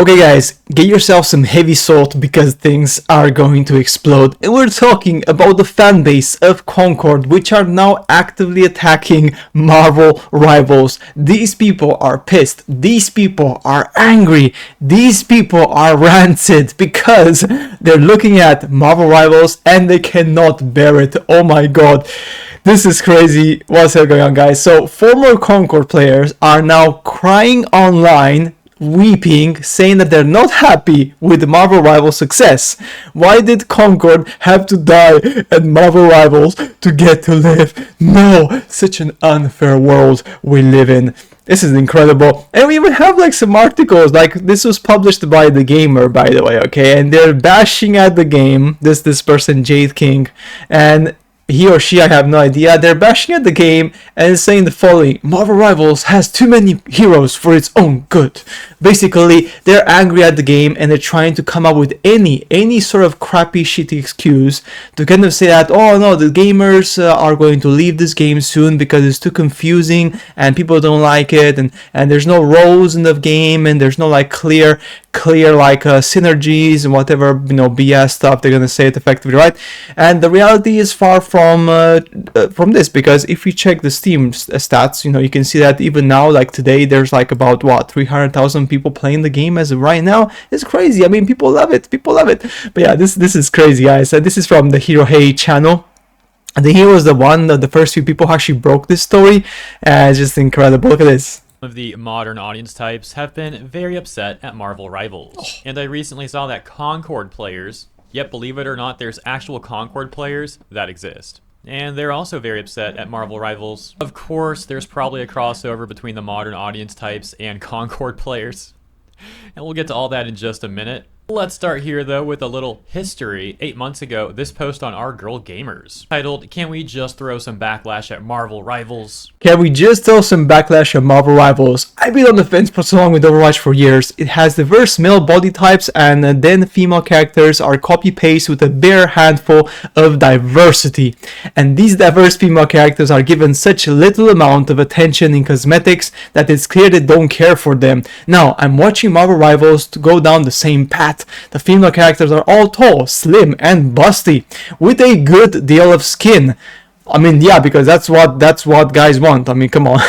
Okay guys, get yourself some heavy salt because things are going to explode. And we're talking about the fan base of Concord, which are now actively attacking Marvel Rivals. These people are pissed. These people are angry. These people are rancid because they're looking at Marvel Rivals and they cannot bear it. Oh my god. This is crazy. What's going on, guys? So former Concord players are now crying online, weeping, saying that they're not happy with the Marvel Rivals success. Why did Concord have to die at Marvel Rivals to get to live? No, such an unfair world we live in. This is incredible. And we even have like some articles, like this was published by The Gamer, by the way, okay? And they're bashing at the game, this person, Jade King, and he or she, I have no idea, they're bashing at the game and saying the following: Marvel Rivals has too many heroes for its own good. Basically, they're angry at the game and they're trying to come up with any sort of crappy, shitty excuse to kind of say that, oh no, the gamers are going to leave this game soon because it's too confusing and people don't like it, and there's no roles in the game and there's no like clear like synergies and whatever, you know, BS stuff they're gonna say it effectively, right? And the reality is far from this, because if you check the Steam stats, you know, you can see that even now, like today, there's like about 300,000 people playing the game as of right now. It's crazy. I mean, people love it. But yeah, this is crazy, guys. This is from the Hero Hey channel. And the hero was the first few people who actually broke this story. It's just incredible. Look at this. Of the modern audience types have been very upset at Marvel Rivals. And I recently saw that Concord Players, yep, believe it or not, there's actual Concord Players that exist. And they're also very upset at Marvel Rivals. Of course, there's probably a crossover between the modern audience types and Concord Players. And we'll get to all that in just a minute. Let's start here though with a little history. 8 months ago, this post on Our Girl Gamers, titled, "Can we just throw some backlash at Marvel Rivals?" Can we just throw some backlash at Marvel Rivals? I've been on the fence for so long with Overwatch for years. It has diverse male body types and then female characters are copy-paste with a bare handful of diversity. And these diverse female characters are given such little amount of attention in cosmetics that it's clear they don't care for them. Now, I'm watching Marvel Rivals to go down the same path. The female characters are all tall, slim, and busty, with a good deal of skin. I mean, yeah, because that's what guys want. I mean, come on.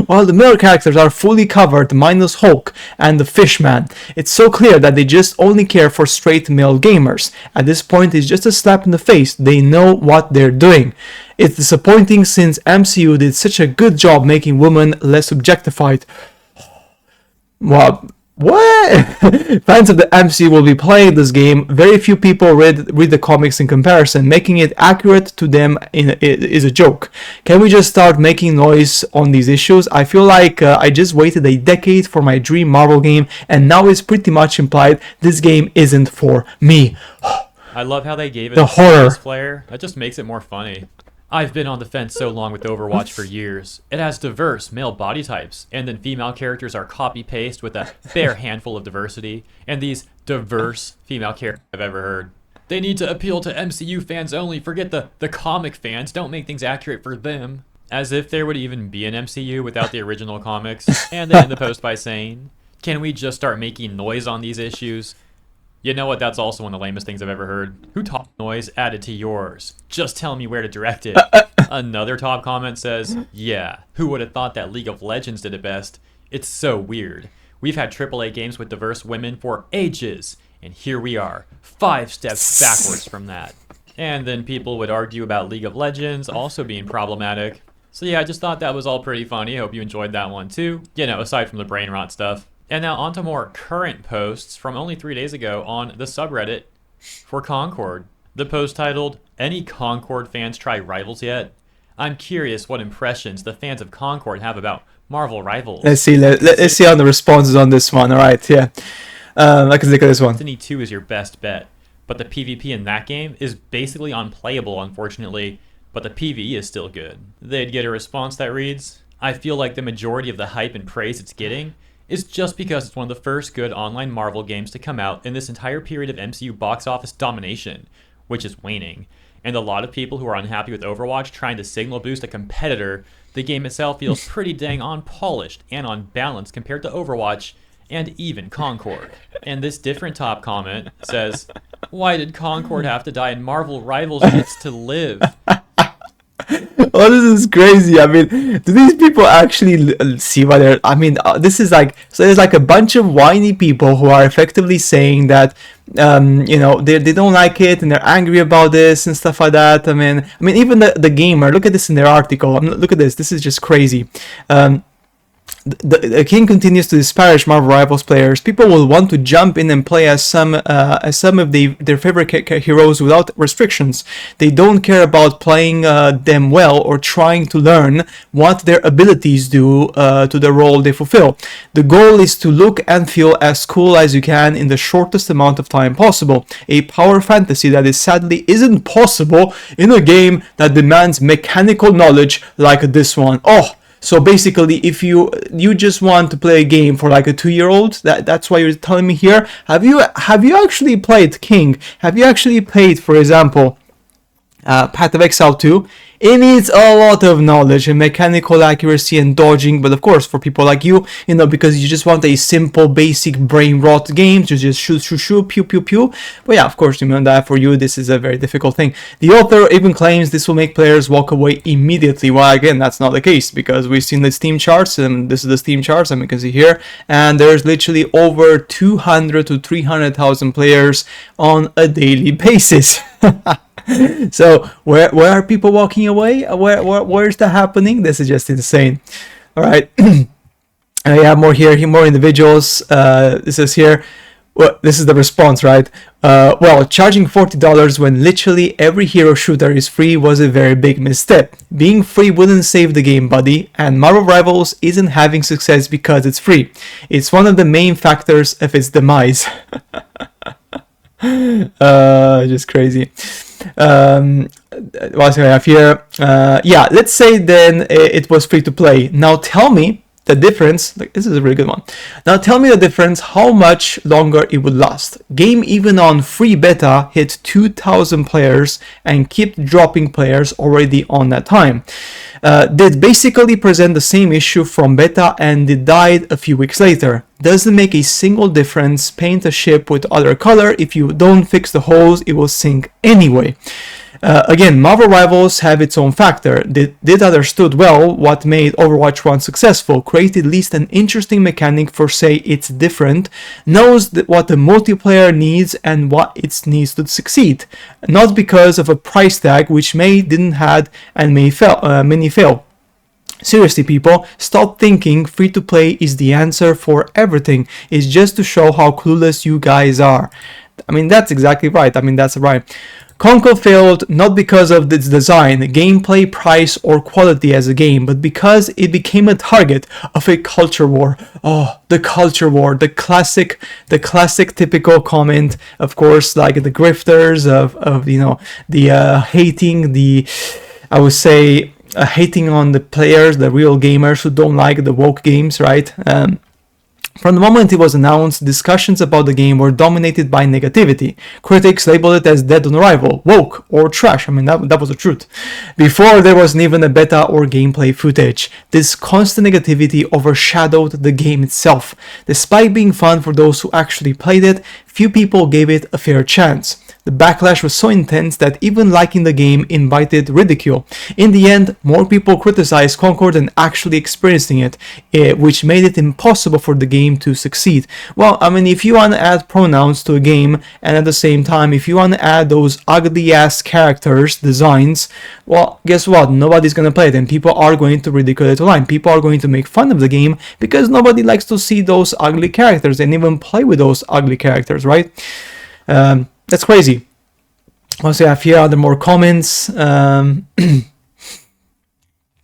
While the male characters are fully covered, minus Hulk and the Fishman. It's so clear that they just only care for straight male gamers. At this point, it's just a slap in the face. They know what they're doing. It's disappointing since MCU did such a good job making women less objectified. Well, what? Fans of the MCU will be playing this game. Very few people read the comics in comparison. Making it accurate to them is a joke. Can we just start making noise on these issues? I feel like I just waited a decade for my dream Marvel game, and now it's pretty much implied this game isn't for me. I love how they gave it the a horror serious flair. That just makes it more funny. I've been on the fence so long with Overwatch for years. It has diverse male body types, and then female characters are copy-paste with a bare handful of diversity, and these diverse female characters I've ever heard. They need to appeal to MCU fans only, forget the comic fans, don't make things accurate for them. As if there would even be an MCU without the original comics. And they end the post by saying, "Can we just start making noise on these issues?" You know what, that's also one of the lamest things I've ever heard. Who top noise added to yours? Just tell me where to direct it. Another top comment says, "Yeah, who would have thought that League of Legends did it best? It's so weird. We've had AAA games with diverse women for ages, and here we are, 5 steps backwards from that." And then people would argue about League of Legends also being problematic. So yeah, I just thought that was all pretty funny. I hope you enjoyed that one too. You know, aside from the brain rot stuff. And now onto more current posts from only 3 days ago on the subreddit for Concord. The post titled, "Any Concord fans try Rivals yet? I'm curious what impressions the fans of Concord have about Marvel Rivals." Let's see on the responses on this one. All right, yeah. Let's look at this one. Destiny 2 is your best bet, but the PvP in that game is basically unplayable, unfortunately, but the PvE is still good. They'd get a response that reads, "I feel like the majority of the hype and praise it's getting is just because it's one of the first good online Marvel games to come out in this entire period of MCU box office domination, which is waning. And a lot of people who are unhappy with Overwatch trying to signal boost a competitor, the game itself feels pretty dang on polished and on balance compared to Overwatch, and even Concord. And this different top comment says, "Why did Concord have to die and Marvel Rivals gets to live?" Oh, this is crazy. I mean, do these people actually see what they're? I mean, this is like, so there's like a bunch of whiny people who are effectively saying that, you know, they don't like it and they're angry about this and stuff like that. I mean, even the gamer. Look at this in their article. Look at this. This is just crazy. The king continues to disparage Marvel Rivals players. People will want to jump in and play as some of their favorite heroes without restrictions. They don't care about playing them well or trying to learn what their abilities do to the role they fulfill. The goal is to look and feel as cool as you can in the shortest amount of time possible. A power fantasy that is sadly isn't possible in a game that demands mechanical knowledge like this one. Oh! So basically, if you just want to play a game for like a 2-year-old, that's why you're telling me here. Have you actually played King? Have you actually played, for example, Path of Exile 2? It needs a lot of knowledge and mechanical accuracy and dodging, but of course for people like you know, because you just want a simple basic brain rot game to just shoot, pew pew pew. But yeah, of course, you know that for you this is a very difficult thing. The author even claims this will make players walk away immediately. Well, again, that's not the case, because we've seen the Steam charts, and this is the Steam charts, and you can see here, and there's literally over 200 to 300,000 players on a daily basis. So where are people walking away? Where is that happening? This is just insane. All right. I have more here, more individuals. This is here. Well, this is the response, right? Well, charging $40 when literally every hero shooter is free was a very big misstep. Being free wouldn't save the game, buddy, and Marvel Rivals isn't having success because it's free. It's one of the main factors of its demise. Just crazy. What do I have here? Yeah, let's say then it was free to play. Now tell me the difference. Like, this is a really good one. Now tell me the difference, how much longer it would last. Game even on free beta hit 2,000 players and kept dropping players already on that time. They basically present the same issue from beta and it died a few weeks later. Doesn't make a single difference. Paint a ship with other color. If you don't fix the holes, it will sink anyway. Again, Marvel Rivals have its own factor. Did understood well what made Overwatch 1 successful, created at least an interesting mechanic for say it's different, knows what the multiplayer needs and what it needs to succeed, not because of a price tag which didn't had and many fail. Seriously, people, stop thinking free-to-play is the answer for everything. It's just to show how clueless you guys are. I mean, that's exactly right. I mean, that's right. Concord failed not because of its design, gameplay, price, or quality as a game, but because it became a target of a culture war. Oh, the culture war, the classic typical comment, of course, like the grifters of you know, the hating, I would say, hating on the players, the real gamers who don't like the woke games, right? From the moment it was announced, discussions about the game were dominated by negativity. Critics labeled it as dead on arrival, woke, or trash. I mean, that was the truth. Before there wasn't even a beta or gameplay footage. This constant negativity overshadowed the game itself. Despite being fun for those who actually played it, few people gave it a fair chance. The backlash was so intense that even liking the game invited ridicule. In the end, more people criticized Concord than actually experiencing it, which made it impossible for the game to succeed. Well, I mean, if you want to add pronouns to a game, and at the same time, if you want to add those ugly-ass characters, designs, well, guess what? Nobody's going to play it, and people are going to ridicule it online. People are going to make fun of the game, because nobody likes to see those ugly characters, and even play with those ugly characters, right? That's crazy. Also, I have here other more comments. Actually,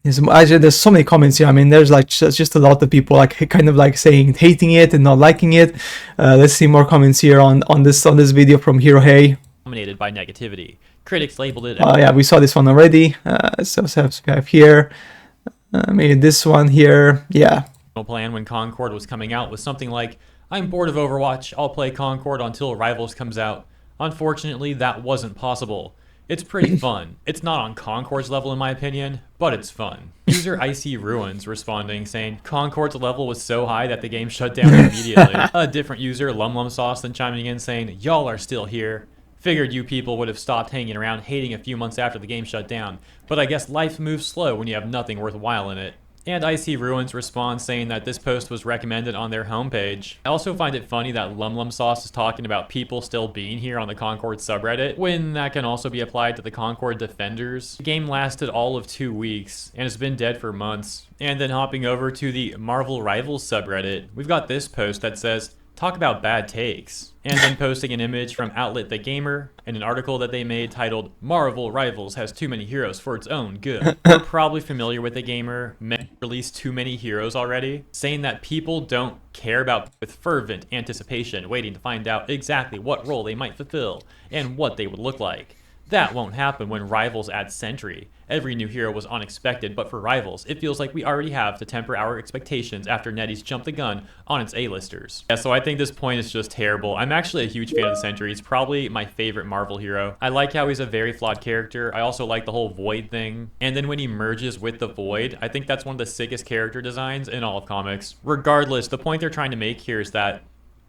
there's so many comments here. I mean, there's like just a lot of people like kind of like saying hating it and not liking it. Let's see more comments here on this video from Hero Hey. Dominated by negativity. Critics labeled it. Yeah, we saw this one already. So we have here. Maybe this one here. Yeah. Plan when Concord was coming out was something like, "I'm bored of Overwatch. I'll play Concord until Rivals comes out." Unfortunately, that wasn't possible. It's pretty fun. It's not on Concord's level in my opinion, but it's fun. User Icy Ruins responding saying, Concord's level was so high that the game shut down immediately. A different user, Lum Lum Sauce, then chiming in saying, y'all are still here. Figured you people would have stopped hanging around hating a few months after the game shut down, but I guess life moves slow when you have nothing worthwhile in it. And Icy Ruins responds saying that this post was recommended on their homepage. I also find it funny that Lum Lum Sauce is talking about people still being here on the Concord subreddit, when that can also be applied to the Concord defenders. The game lasted all of 2 weeks, and has been dead for months. And then hopping over to the Marvel Rivals subreddit, we've got this post that says, talk about bad takes. And then posting an image from Outlet the Gamer and an article that they made titled, Marvel Rivals has too many heroes for its own good. You're probably familiar with the gamer, released too many heroes already, saying that people don't care about with fervent anticipation, waiting to find out exactly what role they might fulfill and what they would look like. That won't happen when Rivals adds Sentry. Every new hero was unexpected, but for Rivals, it feels like we already have to temper our expectations after NetEase jumped the gun on its A-listers. Yeah, so I think this point is just terrible. I'm actually a huge fan of the Sentry. He's probably my favorite Marvel hero. I like how he's a very flawed character. I also like the whole Void thing. And then when he merges with the Void, I think that's one of the sickest character designs in all of comics. Regardless, the point they're trying to make here is that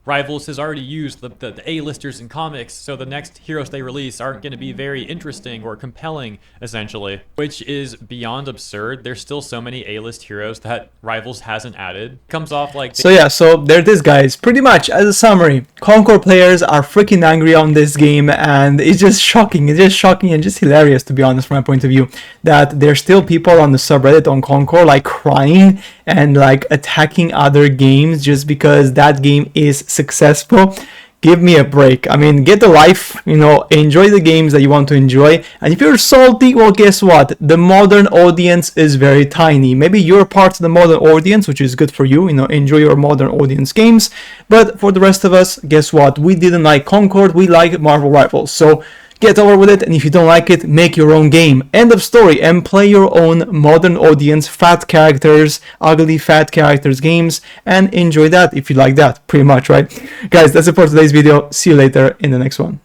Rivals has already used the A-listers in comics, so the next heroes they release aren't going to be very interesting or compelling, essentially. Which is beyond absurd. There's still so many A-list heroes that Rivals hasn't added. Comes off like... So yeah, so there it is, guys. Pretty much, as a summary, Concord players are freaking angry on this game, and it's just shocking. It's just shocking and just hilarious, to be honest, from my point of view, that there's still people on the subreddit on Concord, like, crying and, like, attacking other games just because that game is successful. Give me a break. I mean, get a life, enjoy the games that you want to enjoy. And if you're salty, well, guess what? The modern audience is very tiny. Maybe you're part of the modern audience, which is good for you, enjoy your modern audience games. But for the rest of us, guess what? We didn't like Concord, we like Marvel Rivals. So get over with it, and if you don't like it, make your own game. End of story, and play your own modern audience, fat characters, ugly fat characters games, and enjoy that if you like that, pretty much, right? Guys, that's it for today's video. See you later in the next one.